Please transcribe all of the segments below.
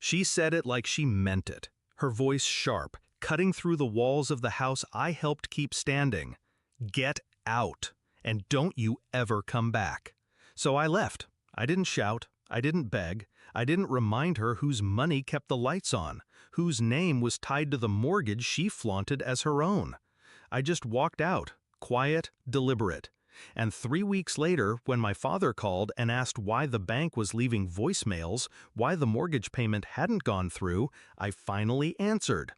She said it like she meant it, her voice sharp, cutting through the walls of the house I helped keep standing. Get out, and don't you ever come back. So I left. I didn't shout. I didn't beg. I didn't remind her whose money kept the lights on, whose name was tied to the mortgage she flaunted as her own. I just walked out, quiet, deliberate. And 3 weeks later, when my father called and asked why the bank was leaving voicemails, why the mortgage payment hadn't gone through, I finally answered.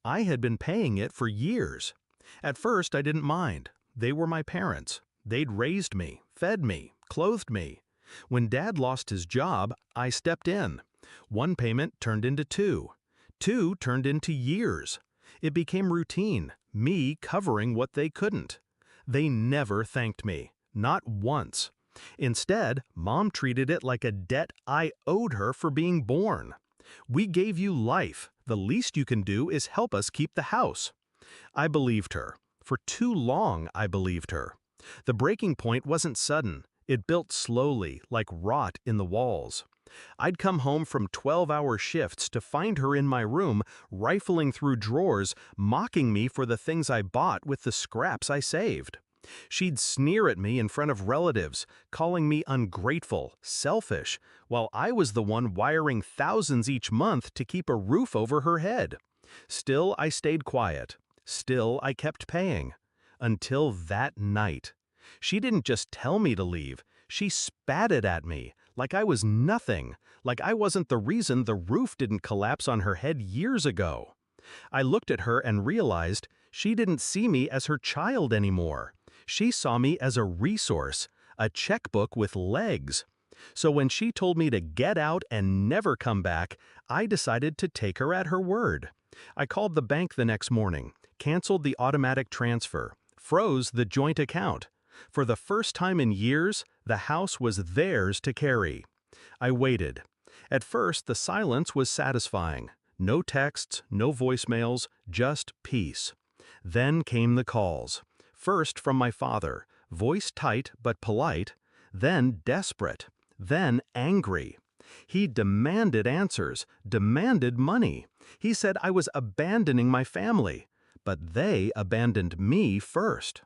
I had been paying it for years. At first, I didn't mind. They were my parents. They'd raised me, fed me, clothed me. When Dad lost his job, I stepped in. 1 payment turned into 2. 2 turned into years. It became routine, me covering what they couldn't. They never thanked me, not once. Instead, Mom treated it like a debt I owed her for being born. We gave you life. The least you can do is help us keep the house. I believed her. For too long, I believed her. The breaking point wasn't sudden. It built slowly, like rot in the walls. I'd come home from 12-hour shifts to find her in my room, rifling through drawers, mocking me for the things I bought with the scraps I saved. She'd sneer at me in front of relatives, calling me ungrateful, selfish, while I was the one wiring thousands each month to keep a roof over her head. Still, I stayed quiet. Still, I kept paying. Until that night. She didn't just tell me to leave. She spat it at me, like I was nothing, like I wasn't the reason the roof didn't collapse on her head years ago. I looked at her and realized she didn't see me as her child anymore. She saw me as a resource, a checkbook with legs. So when she told me to get out and never come back, I decided to take her at her word. I called the bank the next morning, canceled the automatic transfer, froze the joint account. For the first time in years, the house was theirs to carry. I waited. At first, the silence was satisfying. No texts, no voicemails, just peace. Then came the calls. First from my father, voice tight but polite, then desperate, then angry. He demanded answers, demanded money. He said I was abandoning my family, but they abandoned me first.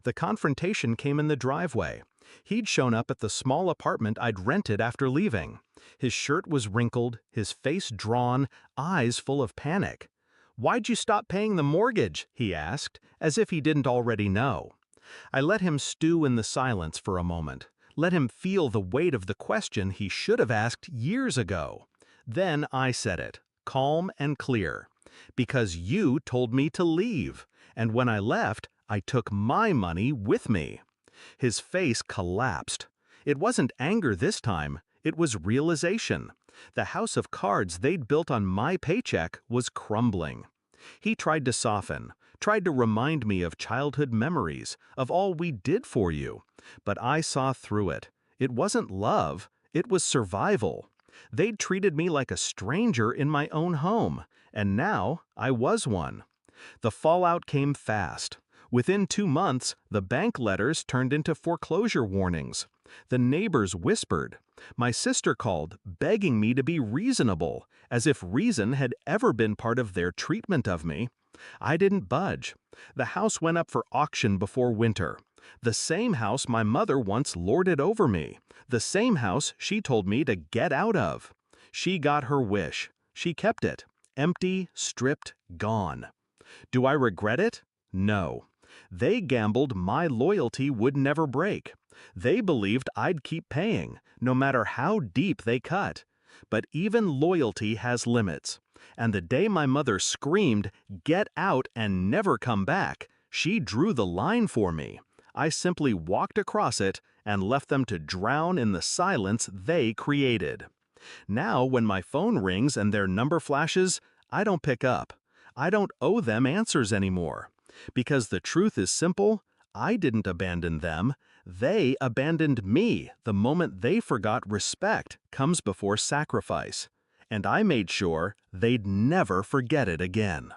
The confrontation came in the driveway. He'd shown up at the small apartment I'd rented after leaving. His shirt was wrinkled, his face drawn, eyes full of panic. "Why'd you stop paying the mortgage?" he asked, as if he didn't already know. I let him stew in the silence for a moment, let him feel the weight of the question he should have asked years ago. Then I said it, calm and clear. "Because you told me to leave, and when I left, I took my money with me." His face collapsed. It wasn't anger this time, it was realization. The house of cards they'd built on my paycheck was crumbling. He tried to soften, tried to remind me of childhood memories, of all we did for you. But I saw through it. It wasn't love, it was survival. They'd treated me like a stranger in my own home, and now I was one. The fallout came fast. Within 2 months, the bank letters turned into foreclosure warnings. The neighbors whispered. My sister called, begging me to be reasonable, as if reason had ever been part of their treatment of me. I didn't budge. The house went up for auction before winter. The same house my mother once lorded over me. The same house she told me to get out of. She got her wish. She kept it. Empty, stripped, gone. Do I regret it? No. They gambled my loyalty would never break. They believed I'd keep paying, no matter how deep they cut. But even loyalty has limits. And the day my mother screamed, "Get out and never come back," she drew the line for me. I simply walked across it and left them to drown in the silence they created. Now, when my phone rings and their number flashes, I don't pick up. I don't owe them answers anymore. Because the truth is simple, I didn't abandon them. They abandoned me the moment they forgot respect comes before sacrifice. And I made sure they'd never forget it again.